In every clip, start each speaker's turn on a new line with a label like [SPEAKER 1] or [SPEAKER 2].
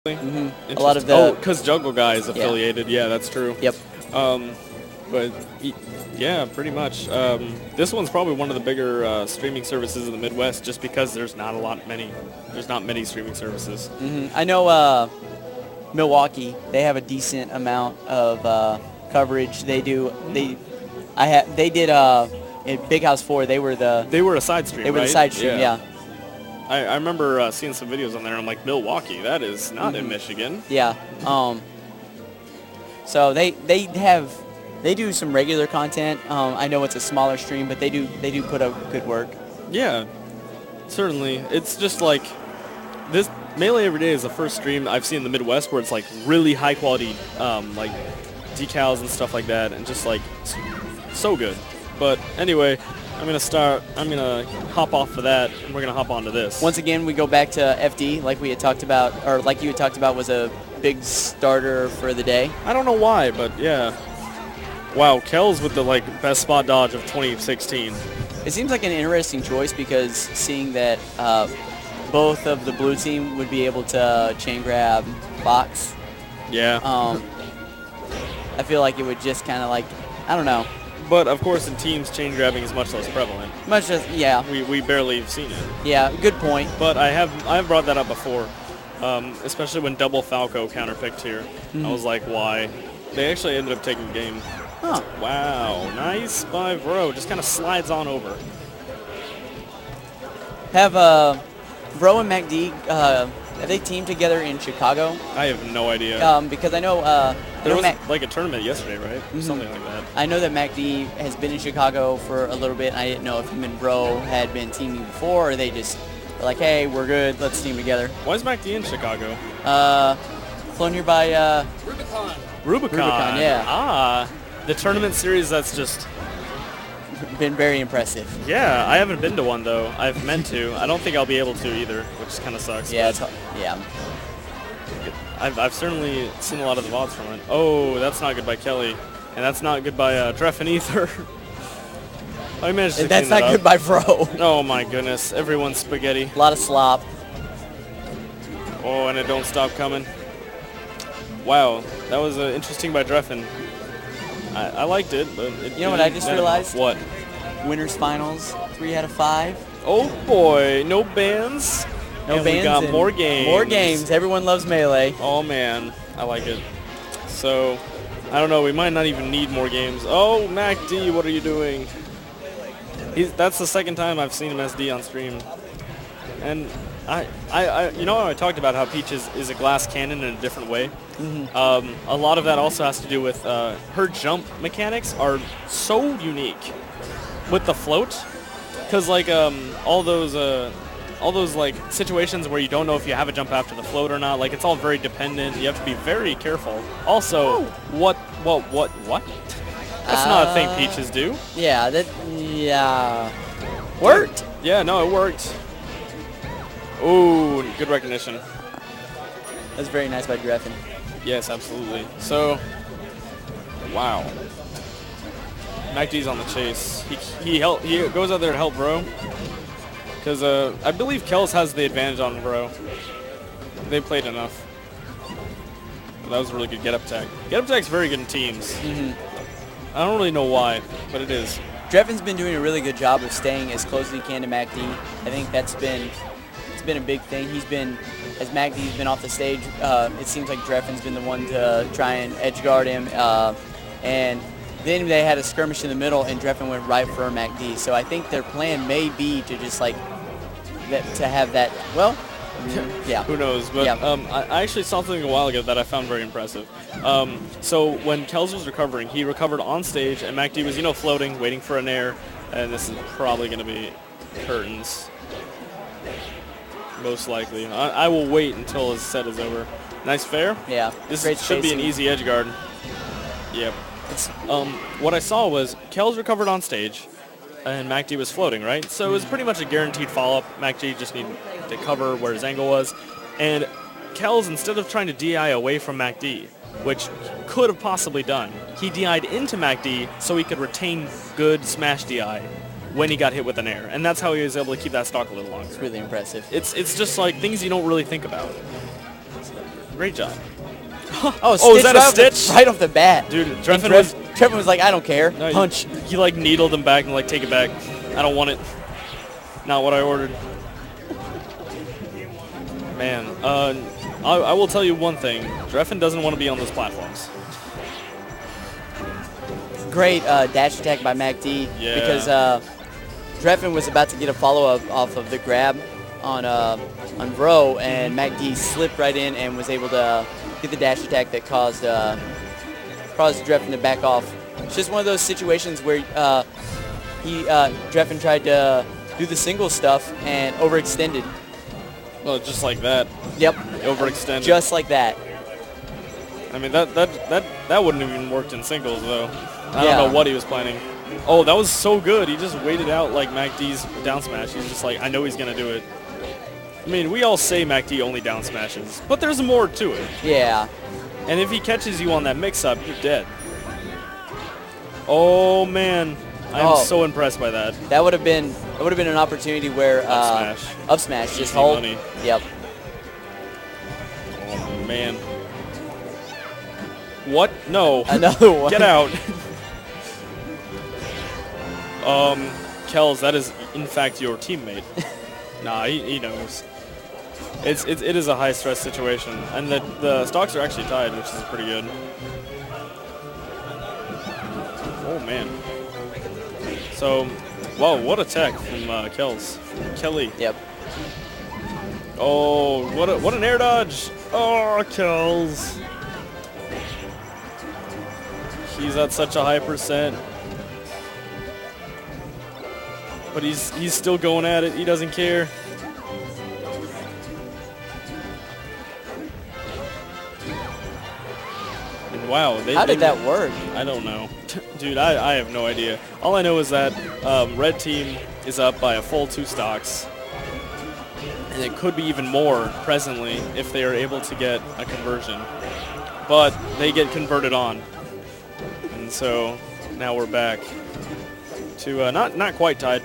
[SPEAKER 1] A lot of the...
[SPEAKER 2] Oh, because Jungle Guy is affiliated. Yeah, that's true.
[SPEAKER 1] Yep.
[SPEAKER 2] But yeah, pretty much. This one's probably one of the bigger streaming services in the Midwest, just because there's not many streaming services.
[SPEAKER 1] I know Milwaukee. They have a decent amount of coverage. They do. They did in Big House 4. They were
[SPEAKER 2] a side stream.
[SPEAKER 1] They were the side stream. Yeah.
[SPEAKER 2] I remember seeing some videos on there. I'm like, Milwaukee, that is not in Michigan.
[SPEAKER 1] Yeah. So they do some regular content. I know it's a smaller stream, but they do put out good work.
[SPEAKER 2] Yeah, certainly. It's just like this Melee Every Day is the first stream I've seen in the Midwest where it's like really high quality, like decals and stuff like that, and just like so good. But anyway, I'm gonna hop off of that, and we're gonna hop onto this.
[SPEAKER 1] Once again, we go back to FD, like we had talked about, or like you had talked about, was a big starter for the day.
[SPEAKER 2] I don't know why, but yeah. Wow, Kels with the best spot dodge of 2016.
[SPEAKER 1] It seems like an interesting choice because seeing that both of the blue team would be able to chain grab box.
[SPEAKER 2] Yeah.
[SPEAKER 1] I feel like it would just kind of I don't know.
[SPEAKER 2] But of course, in teams, chain grabbing is much less prevalent.
[SPEAKER 1] Yeah.
[SPEAKER 2] We barely have seen it.
[SPEAKER 1] Yeah, good point.
[SPEAKER 2] But I've brought that up before, especially when double Falco counterpicked here. I was like, why? They actually ended up taking the game.
[SPEAKER 1] Huh.
[SPEAKER 2] Wow, nice by Bro. Just kind of slides on over.
[SPEAKER 1] Have Bro and MacD, have they teamed together in Chicago?
[SPEAKER 2] I have no idea.
[SPEAKER 1] Because I know
[SPEAKER 2] there was a tournament yesterday, right? Something like that.
[SPEAKER 1] I know that MacD has been in Chicago for a little bit, and I didn't know if him and Bro had been teaming before, or they just were like, hey, we're good, let's team together.
[SPEAKER 2] Why is MacD in Chicago?
[SPEAKER 1] Flown here by
[SPEAKER 2] Rubicon,
[SPEAKER 1] yeah.
[SPEAKER 2] Ah, the tournament series that's just
[SPEAKER 1] been very impressive.
[SPEAKER 2] Yeah, I haven't been to one though. I've meant to. I don't think I'll be able to either, which kind of sucks.
[SPEAKER 1] Yeah,
[SPEAKER 2] I've certainly seen a lot of the VODs from it. Oh, that's not good by Kelly, and that's not good by Drephen either. I managed to
[SPEAKER 1] that's
[SPEAKER 2] clean
[SPEAKER 1] not
[SPEAKER 2] that
[SPEAKER 1] good by Bro.
[SPEAKER 2] Oh my goodness, everyone's spaghetti.
[SPEAKER 1] A lot of slop.
[SPEAKER 2] Oh, and it don't stop coming. Wow, that was interesting by Drephen. I liked it, but
[SPEAKER 1] you know what I just realized?
[SPEAKER 2] What?
[SPEAKER 1] Winners finals, 3 out of 5.
[SPEAKER 2] Oh boy, no bans.
[SPEAKER 1] No bans.
[SPEAKER 2] We got more games.
[SPEAKER 1] More games. Everyone loves Melee.
[SPEAKER 2] Oh man, I like it. So, I don't know. We might not even need more games. Oh, MacD, what are you doing? That's the second time I've seen him SD on stream, and you know, I talked about how Peach is a glass cannon in a different way. A lot of that also has to do with her jump mechanics are so unique with the float, because all those situations where you don't know if you have a jump after the float or not, it's all very dependent. You have to be very careful. Also, what? That's not a thing Peaches do.
[SPEAKER 1] Yeah, worked.
[SPEAKER 2] Yeah, no, it worked. Ooh, good recognition.
[SPEAKER 1] That's very nice by Drephen.
[SPEAKER 2] Yes, absolutely. So, wow. MacD's on the chase. He goes out there to help Bro. Because I believe Kels has the advantage on Bro. They played enough. That was a really good get-up tag. Get-up tag's very good in teams. I don't really know why, but it is.
[SPEAKER 1] Drephen's been doing a really good job of staying as close as he can to MacD. I think it's been a big thing. As MacD's been off the stage, it seems like Drephen's been the one to try and edge guard him. And then they had a skirmish in the middle, and Drephen went right for MacD. So I think their plan may be to just to have that. Well, yeah.
[SPEAKER 2] Who knows? But I actually saw something a while ago that I found very impressive. So when Kels was recovering, he recovered on stage, and MacD was, floating, waiting for an air. And this is probably going to be curtains. Most likely. I will wait until his set is over. Nice fair?
[SPEAKER 1] Yeah.
[SPEAKER 2] This should be an easy edge guard. Yep. What I saw was Kels recovered on stage, and MacD was floating, right? So it was pretty much a guaranteed follow-up. MacD just needed to cover where his angle was. And Kels, instead of trying to DI away from MacD, which could have possibly done, he DI'd into MacD so he could retain good smash DI when he got hit with an air. And that's how he was able to keep that stock a little longer.
[SPEAKER 1] It's really impressive.
[SPEAKER 2] It's just things you don't really think about. Great job.
[SPEAKER 1] Oh,
[SPEAKER 2] is that a stitch?
[SPEAKER 1] Right off the bat.
[SPEAKER 2] Dude,
[SPEAKER 1] And
[SPEAKER 2] Drephen
[SPEAKER 1] was like, I don't care.
[SPEAKER 2] no,
[SPEAKER 1] Punch.
[SPEAKER 2] He like needled him back and like, take it back. I don't want it. Not what I ordered. Man, I will tell you one thing. Drephen doesn't want to be on those platforms.
[SPEAKER 1] Great dash attack by MacD.
[SPEAKER 2] Yeah.
[SPEAKER 1] Because Drephen was about to get a follow-up off of the grab on Bro, and MacD slipped right in and was able to get the dash attack that caused Drephen to back off. It's just one of those situations where Drephen tried to do the single stuff and overextended.
[SPEAKER 2] Well, just like that.
[SPEAKER 1] Yep.
[SPEAKER 2] Overextended.
[SPEAKER 1] Just like that.
[SPEAKER 2] I mean, that wouldn't have even worked in singles, though. I don't know what he was planning. Oh, that was so good. He just waited out like MacD's down smash. He's just like, I know he's going to do it. I mean, we all say MacD only down smashes, but there's more to it.
[SPEAKER 1] Yeah.
[SPEAKER 2] And if he catches you on that mix-up, you're dead. Oh, man. I'm so impressed by that.
[SPEAKER 1] That would have been an opportunity where up smash just hold.
[SPEAKER 2] Money.
[SPEAKER 1] Yep.
[SPEAKER 2] Oh, man. What? No.
[SPEAKER 1] Another one.
[SPEAKER 2] Get out. Kels, that is in fact your teammate. Nah, he knows. It is a high stress situation, and the stocks are actually tied, which is pretty good. Oh man. So, whoa, what a tech from Kels. Kelly.
[SPEAKER 1] Yep.
[SPEAKER 2] Oh, what an air dodge. Oh, Kels. He's at such a high percent. But he's still going at it. He doesn't care. And wow,
[SPEAKER 1] how did that work?
[SPEAKER 2] I don't know. Dude, I have no idea. All I know is that red team is up by a full 2 stocks. And it could be even more presently if they are able to get a conversion. But they get converted on. And so now we're back to not quite tied.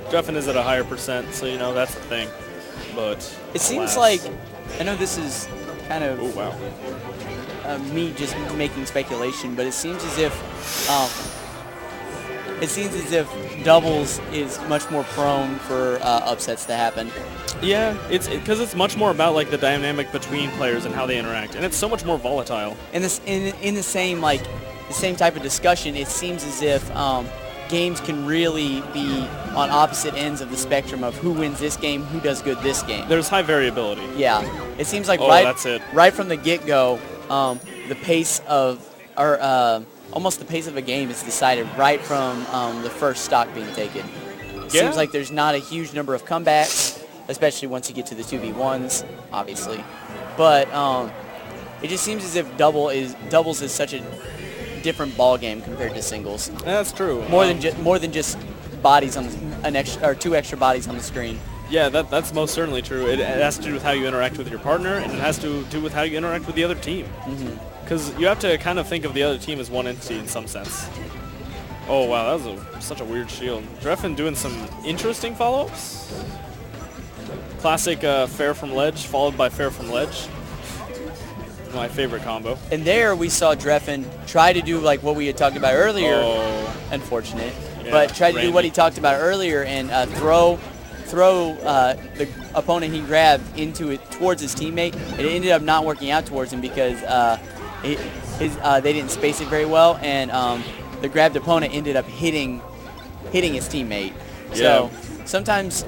[SPEAKER 2] Drephen is at a higher percent, so you know that's the thing. But
[SPEAKER 1] it seems like, I know this is kind of me just making speculation, but it seems as if doubles is much more prone for upsets to happen.
[SPEAKER 2] Yeah, it's because it's much more about like the dynamic between players and how they interact, and it's so much more volatile.
[SPEAKER 1] And this in the same type of discussion, it seems as if games can really be on opposite ends of the spectrum of who wins this game, who does good this game.
[SPEAKER 2] There's high variability.
[SPEAKER 1] Yeah, it seems like
[SPEAKER 2] right
[SPEAKER 1] from the get-go, the pace of almost the pace of a game is decided right from the first stock being taken. It seems like there's not a huge number of comebacks, especially once you get to the 2v1s, obviously. But it just seems as if doubles is such a different ball game compared to singles.
[SPEAKER 2] That's true.
[SPEAKER 1] More than just bodies on or 2 extra bodies on the screen.
[SPEAKER 2] Yeah, that's most certainly true. It has to do with how you interact with your partner, and it has to do with how you interact with the other team. Because you have to kind of think of the other team as one entity in some sense. Oh wow, that was such a weird shield. Drephen doing some interesting follow-ups. Classic fair from ledge followed by fair from ledge. My favorite combo. And
[SPEAKER 1] there we saw Drephen try to do like what we had talked about earlier.
[SPEAKER 2] Oh.
[SPEAKER 1] Unfortunate. Yeah, but try to do what he talked about earlier and throw the opponent he grabbed towards his teammate. It ended up not working out towards him because they didn't space it very well, and the grabbed opponent ended up hitting his teammate. So sometimes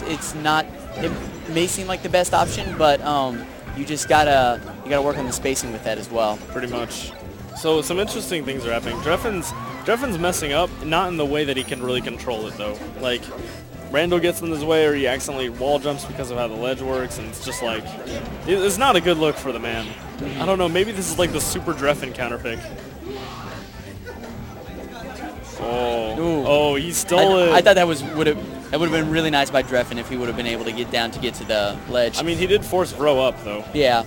[SPEAKER 1] it's not. It may seem like the best option, but you just gotta work on the spacing with that as well.
[SPEAKER 2] Pretty much. So some interesting things are happening. Drephen's messing up, not in the way that he can really control it though. Like Randall gets in his way, or he accidentally wall jumps because of how the ledge works, and it's just like it's not a good look for the man. I don't know. Maybe this is like the super Drephen counterpick. Oh, he stole it.
[SPEAKER 1] I thought that would have been really nice by Drephen if he would have been able to get down to get to the ledge.
[SPEAKER 2] I mean, he did force Bro up though.
[SPEAKER 1] Yeah.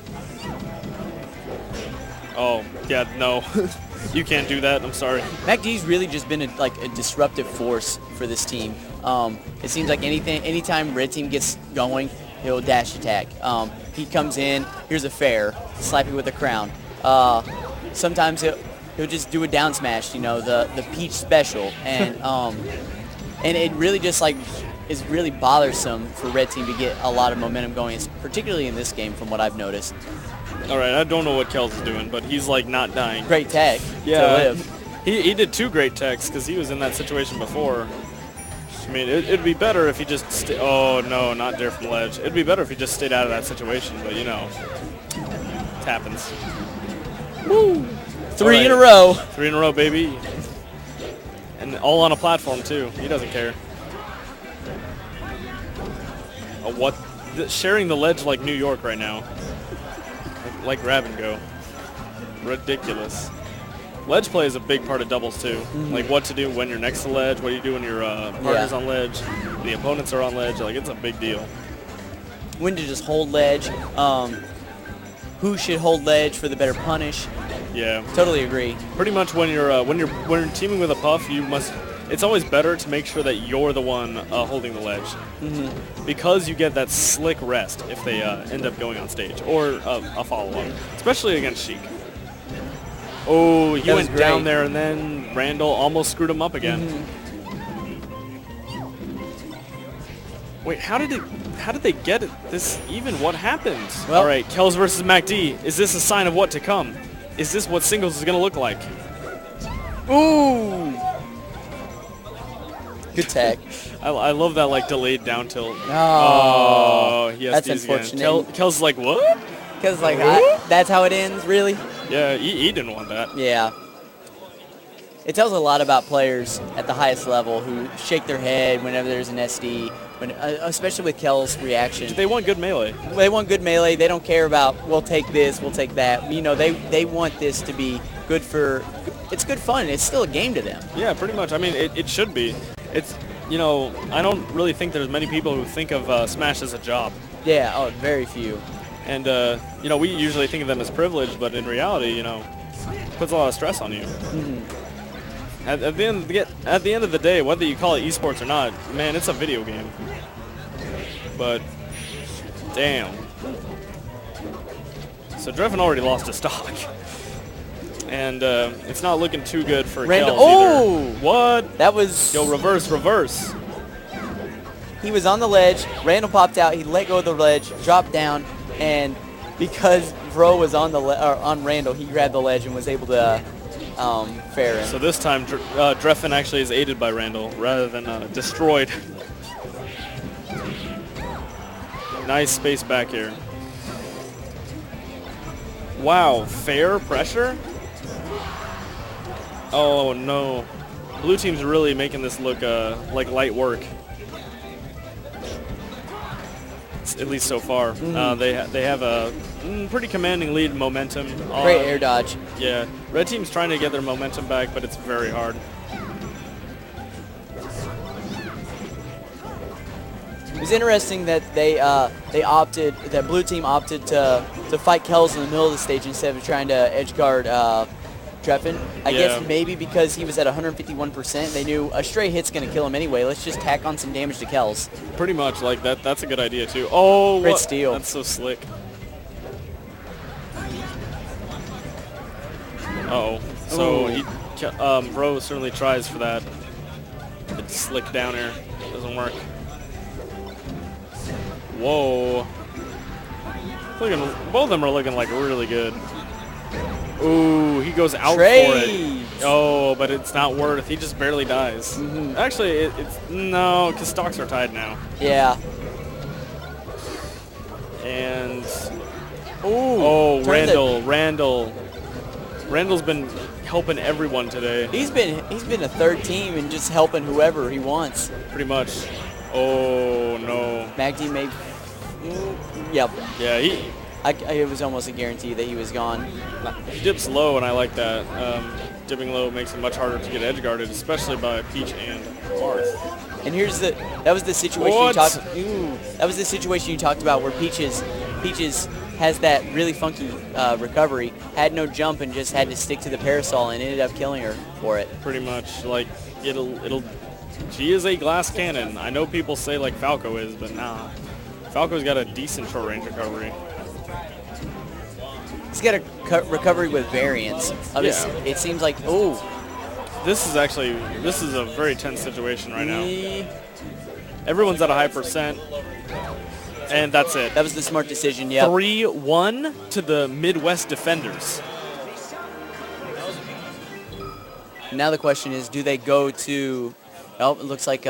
[SPEAKER 2] Oh, yeah, no. You can't do that. I'm sorry.
[SPEAKER 1] MacD's really just been a disruptive force for this team. It seems like anytime red team gets going, he'll dash attack. He comes in, here's a fair, slap you with a crown. Sometimes he'll just do a down smash, you know, the Peach special, and it really just like is really bothersome for Red Team to get a lot of momentum going, particularly in this game from what I've noticed.
[SPEAKER 2] All right, I don't know what Kels is doing, but he's like not dying.
[SPEAKER 1] Great tech to live.
[SPEAKER 2] He did 2 great techs because he was in that situation before. I mean, it'd be better if he just oh no, not dare from the ledge. It'd be better if he just stayed out of that situation, but you know, it happens.
[SPEAKER 1] Woo! 3 in a row.
[SPEAKER 2] 3 in a row, baby. And all on a platform too. He doesn't care. What? Sharing the ledge like New York right now. Like grab and go. Ridiculous. Ledge play is a big part of doubles too. Like what to do when you're next to ledge, what do you do when your partner's on ledge, the opponents are on ledge. Like it's a big deal.
[SPEAKER 1] When to just hold ledge. Who should hold ledge for the better punish?
[SPEAKER 2] Yeah.
[SPEAKER 1] Totally agree.
[SPEAKER 2] Pretty much when you're teaming with a puff, you must. It's always better to make sure that you're the one holding the ledge, because you get that slick rest if they end up going on stage or a follow-up, especially against Sheik. Oh, he went down there, and then Randall almost screwed him up again. Wait, how did they get it this even? What happened? Well, all right, Kels versus MacD. Is this a sign of what to come? Is this what singles is going to look like?
[SPEAKER 1] Ooh. Good tag.
[SPEAKER 2] I love that like delayed down tilt.
[SPEAKER 1] Oh,
[SPEAKER 2] yes,
[SPEAKER 1] that's unfortunate.
[SPEAKER 2] Kels is like, what?
[SPEAKER 1] Because like that's how it ends, really?
[SPEAKER 2] Yeah, he didn't want that.
[SPEAKER 1] Yeah. It tells a lot about players at the highest level who shake their head whenever there's an SD, especially with Kels' reaction.
[SPEAKER 2] They want good melee.
[SPEAKER 1] They want good melee. They don't care about, we'll take this, we'll take that. You know, they want this to be good for, it's good fun. It's still a game to them.
[SPEAKER 2] Yeah, pretty much. I mean, it should be. It's, you know, I don't really think there's many people who think of Smash as a job.
[SPEAKER 1] Yeah, oh, very few.
[SPEAKER 2] And, you know, we usually think of them as privileged, but in reality, you know, it puts a lot of stress on you. At the end of the day, whether you call it esports or not, man, it's a video game. But, damn. So Drephen already lost his stock. And it's not looking too good for Kels either. What?
[SPEAKER 1] That was...
[SPEAKER 2] Yo, reverse.
[SPEAKER 1] He was on the ledge, Randall popped out, he let go of the ledge, dropped down, and because Bro was on on Randall, he grabbed the ledge and was able to fair him.
[SPEAKER 2] So this time, Drephen actually is aided by Randall rather than destroyed. Nice space back here. Wow, fair pressure? Oh no. Blue team's really making this look like light work. At least so far. They have a pretty commanding lead momentum.
[SPEAKER 1] Great air dodge.
[SPEAKER 2] Yeah. Red team's trying to get their momentum back, but it's very hard.
[SPEAKER 1] It was interesting that that Blue team opted to fight Kels in the middle of the stage instead of trying to edge guard Drephen. I guess maybe because he was at 151%, they knew a stray hit's going to kill him anyway. Let's just tack on some damage to Kels.
[SPEAKER 2] Pretty much, like that's a good idea too. Oh,
[SPEAKER 1] great steal.
[SPEAKER 2] That's so slick. Uh-oh. So Bro certainly tries for that. It's slick down air. Doesn't work. Whoa. Both of them are looking like really good. Ooh, he goes out for it. Oh, but it's not worth. He just barely dies. Actually, it's no, because stocks are tied now.
[SPEAKER 1] Yeah.
[SPEAKER 2] And Randall's been helping everyone today.
[SPEAKER 1] He's been a third team and just helping whoever he wants.
[SPEAKER 2] Pretty much. Oh no.
[SPEAKER 1] MacD made. Yep.
[SPEAKER 2] Yeah,
[SPEAKER 1] it was almost a guarantee that he was gone.
[SPEAKER 2] He dips low, and I like that. Dipping low makes it much harder to get edge guarded, especially by Peach and Barth.
[SPEAKER 1] And that was the situation you talked. That was the situation you talked about where Peaches has that really funky recovery, had no jump and just had to stick to the parasol and ended up killing her for it.
[SPEAKER 2] Pretty much, like she is a glass cannon. I know people say like Falco is, but nah. Falco's got a decent short range recovery.
[SPEAKER 1] He's got a recovery with variance.
[SPEAKER 2] Yeah.
[SPEAKER 1] It seems like, oh.
[SPEAKER 2] This is a very tense situation right now. Everyone's at a high percent, and that's it.
[SPEAKER 1] That was the smart decision, yeah.
[SPEAKER 2] 3-1 to the Midwest defenders.
[SPEAKER 1] Now the question is, do they go to, oh, it looks like